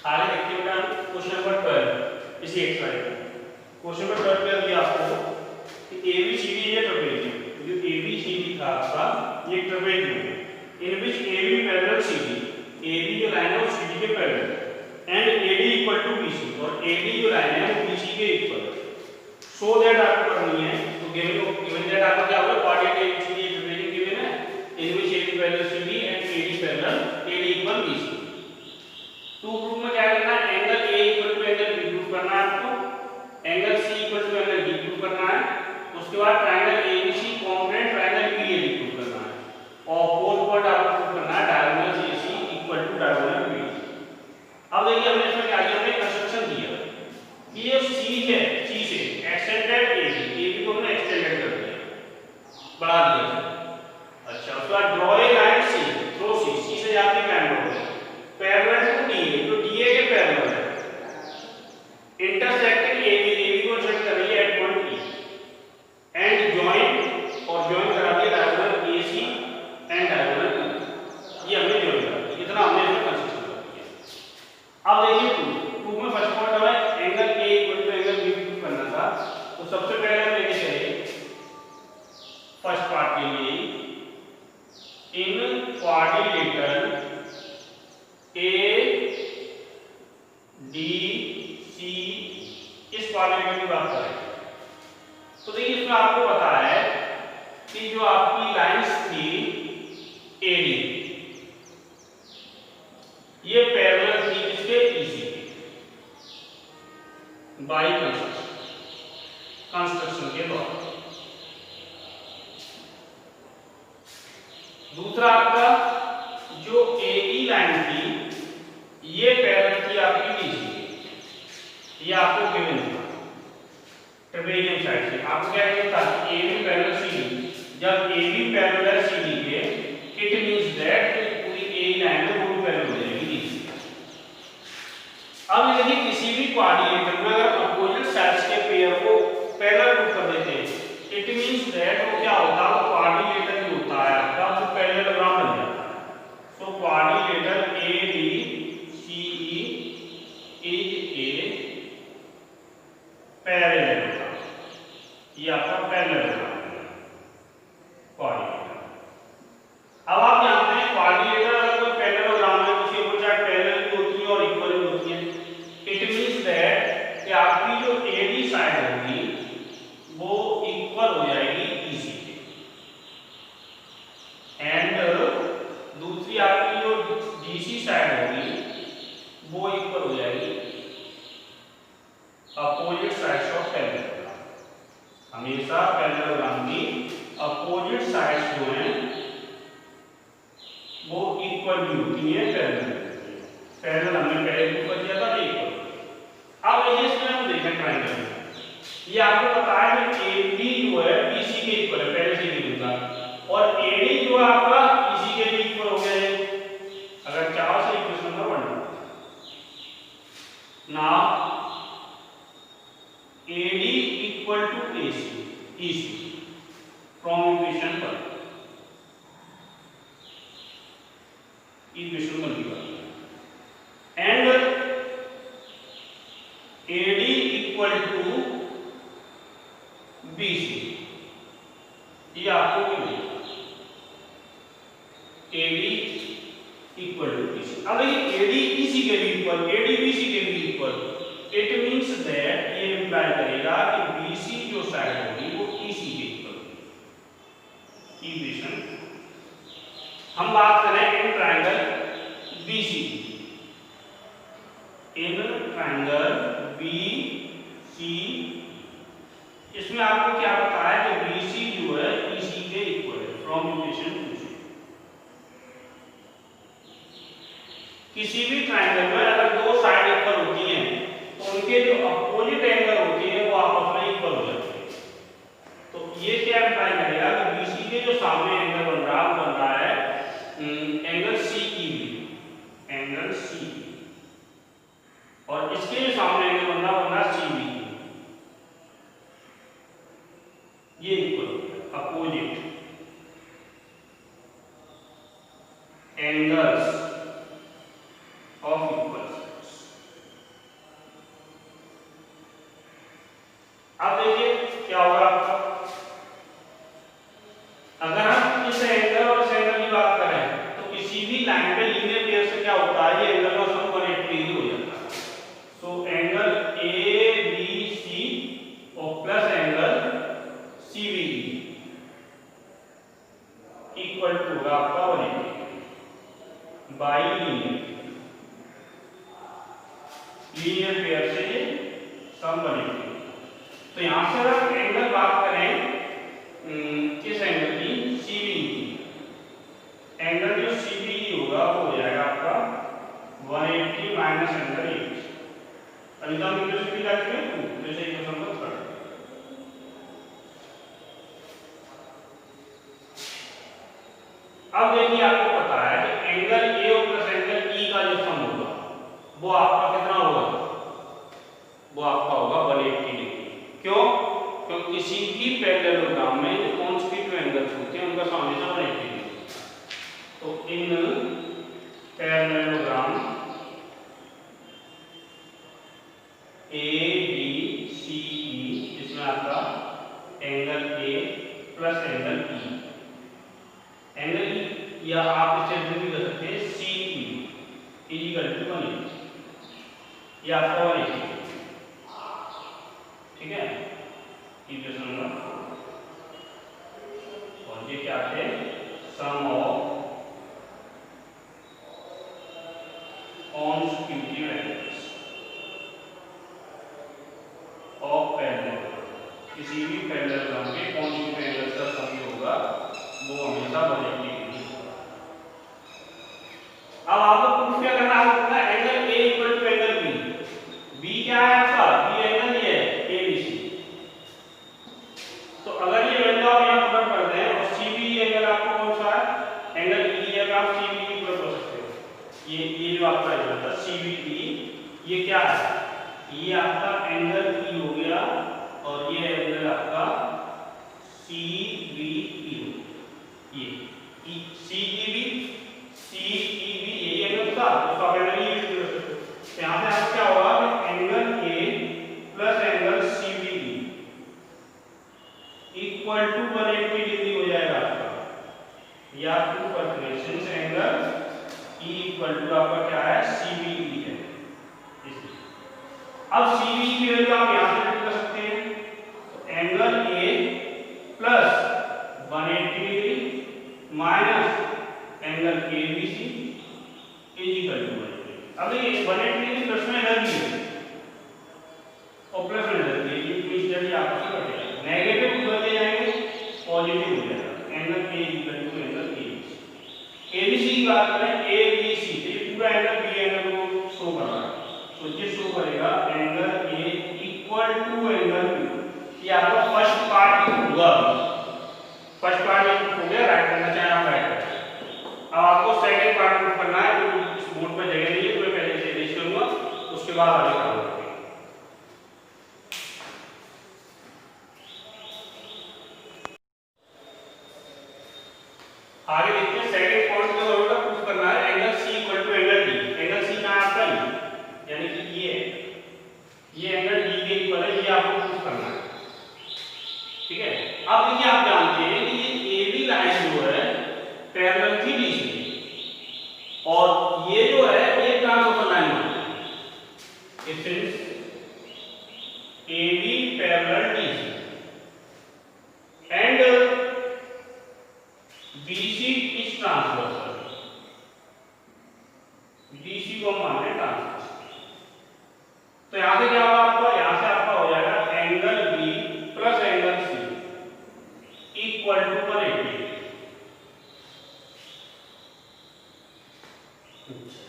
आगे देखते हैं बेटा क्वेश्चन नंबर 12 इसी एक्सरसाइज में। क्वेश्चन नंबर 12 क्या दिया आपको कि ABCD ये ट्रापेजियम, जो ABCD था आपका ये ट्रापेजियम है, in which AB parallel CD, AB जो लाइन है वो CD के parallel and AD equal to BC, और AD जो लाइन है वो BC के इक्वल। सो दैट आपको करनी है, तो गिवन दैट आपको क्या होगा, क्वाड्रेटिक ABCD ट्रापेजियम गिवन है, in which AB parallel CD and AD parallel AD equal BC। To proof में क्या करना है, angle A equal to angle B proof करना है आपको, angle C equal to angle D proof करना है, उसके बाद triangle ABC component triangle BAD proof करना है, और फोर्थ पार्ट आपको प्रूफ करना है diagonal AC equal to diagonal BD। अब देखिए हमने इसमें क्या किया, हमने कंस्ट्रक्शन किया कि ये C है, C से एक्सटेंडेड AB को हमने एक्सटेंडेड कर दिया, बढ़ा दिया। अच्छा उसके बाद draw a line C through C से जाती line draw parallel to DA, जो DA के पैरेलल है, इंटरसेक्टिंग AB को इंटरसेक्ट कर रही है at point E and join, और जॉइन करा दिया diagonal AC and diagonal E। ये हमने जॉइन करा दिया, इतना हमने इसमें कंस्ट्रक्शन कर दिया। अब देखिए प्रूफ में फर्स्ट पॉइंट है angle A equal to angle B proof करना था, तो सबसे पहले हम लेके चले फर्स्ट पार्ट के लिए इन क्वाड्रिलेटरल ADC, इस क्वाड्रिलेटरल की बात करें तो देखिए इसमें आपको पता है कि जो आपकी लाइंस थी AD ये पैरेलल थी इसके EC बाई कंस्ट्रक्शन के द्वारा। दूसरा आपका जो AE लाइन थी ये पैरेलल थी आपकी BC, ये आपको गिवन था ट्रापेजियम साइड से। आपको क्या गिवन था, AB पैरेलल CD, जब AB पैरेलल है CD के, इट मींस दैट पूरी AE लाइन है वो पैरेलल हो जाएगी BC। अब देखिए किसी भी क्वाड्रिलेटरल में अगर अपोजिट साइड्स के पेयर को पैरेलल रूप कर देते हैं, इट मींस दैट वो क्या होता है, वो क्वाड्रिलेटरल जो होता है आपका वो पैरेललोग्राम बन जाता है। So quadrilateral ABCE is a parallelogram, ये आपका पैरेललोग्राम है क्वाड्रिलेटरल। अब आप जानते हैं क्वाड्रिलेटरल अगर कोई पैरेललोग्राम है तो उसकी ऊपर चाहे पैरेलल भी होती है और इक्वल भी होती है। इट मींस दैट कि आपकी जो AD साइड होगी वो इक्वल हो जाएगी EC के, एंड दूसरी आपकी जो DC साइड होगी वो इक्वल हो जाएगी अपोजिट साइड्स ऑफ पैरेललोग्राम। हमेशा पैरेललोग्राम की अपोजिट साइड्स जो हैं वो इक्वल भी होती है, पैरेलल हमने पहले प्रूव कर दिया था इक्वल। अब इसमें हम देखें ट्रायंगल, ये आपको पता है कि AD जो है BC के इक्वल है, पहले से ही गिवन था, और AD जो है आपका EC के भी इक्वल हो गया है। अगर चाहो से equation number 1 now AD equal to EC from equation 1, equation 1 की बात, and AD equal to BC, ये आपको मिलेगा AD इक्वल टू BC। अब देखिए AD EC के भी इक्वल, AD BC के भी इक्वल, इट मींस दैट ये इंप्लाई करेगा कि BC जो साइड होगी वो EC के इक्वल होगी। इक्वेशन हम बात करें in triangle BC, in triangle BC, इसमें आपको क्या पता है कि BC जो है EC के इक्वल है फ्रॉम इक्वेशन 2 से। किसी भी ट्रायंगल में अगर दो साइड इक्वल होती हैं तो उनके जो अपोजिट एंगल होते हैं वो आपस में इक्वल हो जाते हैं। तो ये क्या इंप्लाई करेगा कि BC के जो सामने एंगल बन रहा है एंगल CEB, एंगल C, और इसके जो सामने एंगल बन रहा CB, ये equal opposite angles of equal sides। Sidhi line पे लीनियर पेयर से क्या होता है, ये एंगल का सम 180 डिग्री हो जाता है। सो एंगल ABC और plus angle CBE equal to होगा आपका 180 बाई लीनियर पेयर से ये सम बनेगी। तो यहां से अगर एंगल बात करें किस एंगल की, CBE की, एंगल जो CBE होगा वो हो जाएगा आपका 180 माइनस एंगल 8। अभी तो हम इंग्लिश में क्या करेंगे, जैसे इक्वेशन को कर। अब देखिए आपको पता है कि एंगल A और प्लस एंगल E का जो सम होगा वो आपका कितना होगा, वो आपका होगा 180 डिग्री। क्यों? क्योंकि किसी भी पैरेललोग्राम में जो कॉन्स्टिट्यूटिव एंगल्स होते हैं उनका सम हमेशा 180 डिग्री। तो इन पैरेललोग्राम ABCE जिसमें आपका angle A plus angle E, angle E या आप इसे भी कर सकते हैं CE इक्वल टू 180, ये आपका 180, ठीक है, इक्वेशन नंबर 4। और ये क्या है, sum of constitutive angles of parallelogram, किसी भी पैरेललोग्राम के कॉन्स्टिट्यूटिव एंगल्स का सम होगा वो हमेशा 180 डिग्री होगा। अब आपको प्रूफ क्या करना होगा, angle A equal to angle B क्या है आपका, B एंगल ये है ABC। तो अगर ये वैल्यू आप यहां पुट कर दें और CBE एंगल आपको कौन सा है, एंगल E है, आप CBE पुट कर सकते हो। ये जो आपका एंगल था CBE, ये क्या है, ये आपका एंगल E हो गया और ये एंगल आपका CBE हो, ये CEB यही एंगल था, इसको आप एंगल E यूज कर सकते हो। यहां से आपका क्या होगा, angle A plus angle CBE equal to 180 degree हो जाएगा आपका, या to perpendicular angle E equal to आपका क्या है, CBE है। अब CBE की वैल्यू आप यहां से कर सकते हैं, तो angle A plus 180 degree minus angle ABC equal to 180। अब ये 180 डिग्री प्लस में इधर भी है और प्लस में इधर भी, ये प्लस जल्दी आपस में कटेगा, नेगेटिव बदल जाएंगे पॉजिटिव हो जाएगा। Angle A equal to angle ABC की बात करें, ABC ये पूरा एंगल B एंगल को शो कर रहा है, तो ये शो करेगा angle A equal to angle B। ये आपका फर्स्ट पार्ट होगा, फर्स्ट पार्ट हो गया, राइट करना चाहे आप राइट करें। अब आपको सेकंड पार्ट प्रूफ करना है, तो इस बोर्ड पर जगह नहीं है तो मैं पहले से लिख लूंगा, उसके बाद आगे करूंगा। आगे देखते हैं सेकंड पॉइंट जो होगा प्रूफ करना है, angle C equal to angle D। Angle C का आपका E, यानी कि ये एंगल D के इक्वल है, ये आपको प्रूफ करना है, ठीक है। अब देखिए आप जानते हैं कि ये AB लाइन जो है पैरेलल थी D से, और ये जो है ये ट्रांसवर्सल लाइन है, it is AB parallel D and BC is transversal, BC को मान लें ट्रांसवर्सल। तो यहां से क्या होगा आपका, यहां से आपका हो जाएगा angle B plus angle C equal to 180।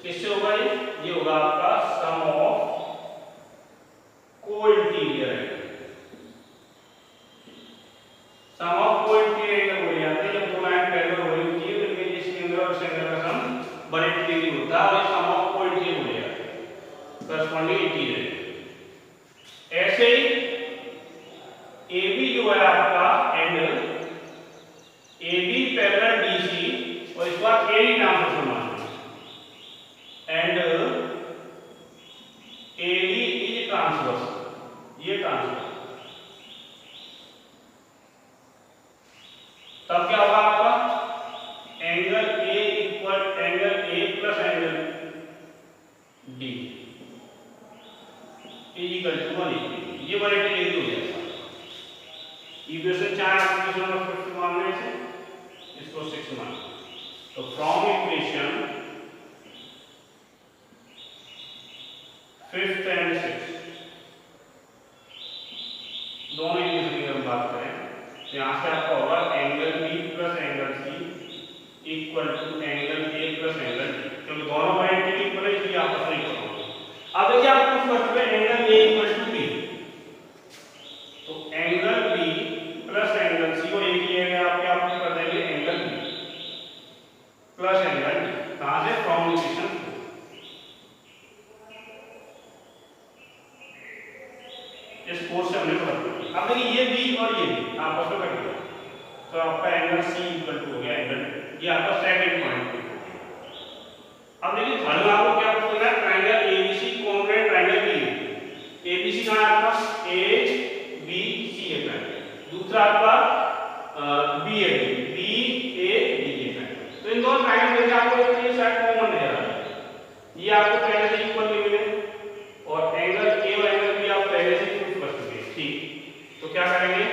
किससे होगा ये होगा आपका sum of cointerior angle. Sum of cointerior angle बोले जाते हैं जब दो लाइन पैरेलल हो रही होती है, तो इनके जिस एंगल और इस एंगल का सम 180 डिग्री होता है, और सम ऑफ कोइंटीरियर बोले जाते हैं, करस्पॉन्डिंग इंटीरियर। ऐसे ही AB जो है आपका एंगल AB पैरेलल DC, और इस बार AD ट्रांसवर्सल मान एंड AD इज ट्रांसवर्सल, ये ट्रांसवर्सल। तब क्या होगा आपका angle A equal angle D equal to 180, ये 180 डिग्री हो जाएगा। इक्वेशन 4 इक्वेशन नंबर 5 मानने से इसको 6 मान, तो from equation 5th and 6th दोनों इक्वेशन की हम बात करें तो यहाँ से आपका होगा angle B plus angle C equal to angle A plus angle D, क्योंकि दोनों पॉइंट के इक्वल है इसलिए आपस में इक्वल होंगे। अब देखिए आपको फर्स्ट में angle A equal to B, तो angle B plus angle C को एक किया गया आपके आप कर देंगे angle B plus angle D, कहां से फ्रॉम इक्वेशन। इस कोर्स से हमने पढ़ा। अब देखिए ये बी और ये बी आपस में कट गया, तो आपका एंगल सी इक्वल टू हो गया एंगल, ये आपका सेकंड पॉइंट। अब देखिए थर्ड आपको क्या पूछना है, triangle ABC congruent triangle B. ABC कहां है आपका, ए बी सी है ट्रायंगल, दूसरा आपका बी ए डी है। तो इन दोनों ट्रायंगल में आपको एक साइड कॉमन ले रहा है, ये आपको पहले से इक्वल मिले और एंगल ए और एंगल बी आप पहले से प्रूव कर चुके हैं, ठीक। तो क्या करेंगे,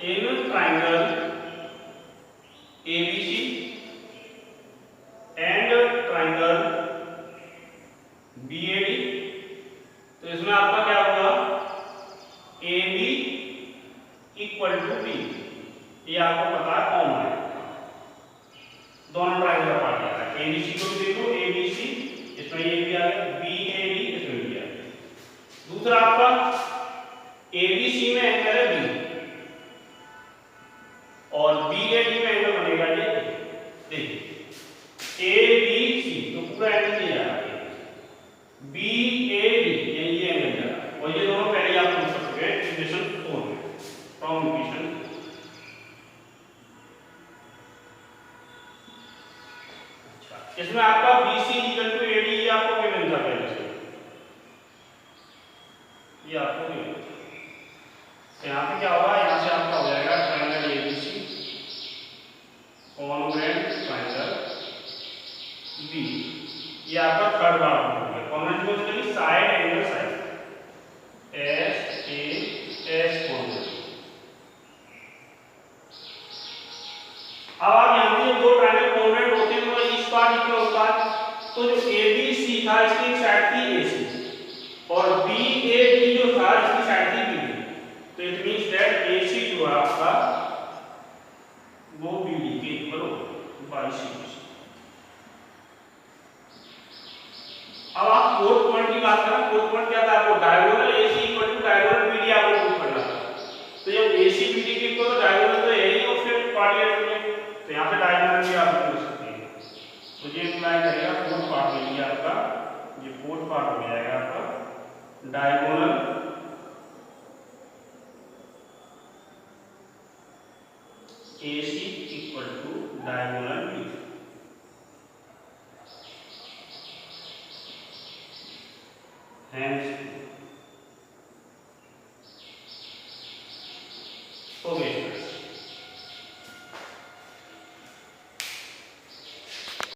in triangle ABC and triangle BOD, तो इसमें आपका क्या होगा, AB इक्वल टू बी, ये आपको पता है कॉमन है, दोनों ट्रायंगल का पार्ट आता है। एबीसी को भी देखो, एबीसी इसमें ये भी आ गया, बीएडी इसमें भी आ गया। दूसरा आपका एबीसी में एंगल है बी और बीएडी में एंगल बनेगा ये, देखिए एबीसी तो पूरा एंगल ये आ रहा है, बीएडी ये एंगल जा रहा है, और ये दोनों पहले आप पूछ सकते हैं इक्वेशन 4 में फ्रॉम इक्वेशन। अच्छा, इसमें आपका BC इक्वल टू AD ये आपको गिवन था पहले से, ये आपको गिवन था। यहाँ पे क्या होगा, यहाँ से आपका हो जाएगा triangle ABC congruent triangle B, ये आपका थर्ड बार हो गया। कॉन्ग्रुएंट को चलिए side angle side S congruent. अब आप यहाँ पे दो ट्रायंगल कॉन्ग्रुएंट होते हैं तो इस पार्ट इक्वल होता है, तो जो ABC था इसकी एक साइड थी AC और BAD जो था इसकी साइड थी BD, तो इट मींस दैट AC जो है आपका वो BD के इक्वल होगा 22। अब आप फोर्थ पॉइंट की बात करें, फोर्थ पॉइंट क्या था, आपको diagonal AC equal to diagonal BD आपको प्रूव करना था। तो जब AC BD के इक्वल तो डायगोनल तो यही और फिर पार्ट में, तो यहाँ पे डायगोनल भी आप पूछ सकते हैं। तो ये अप्लाई करेगा फोर्थ पार्ट के लिए आपका, ये फोर्थ पार्ट हो जाएगा आपका diagonal AC equal to diagonal BD। Hence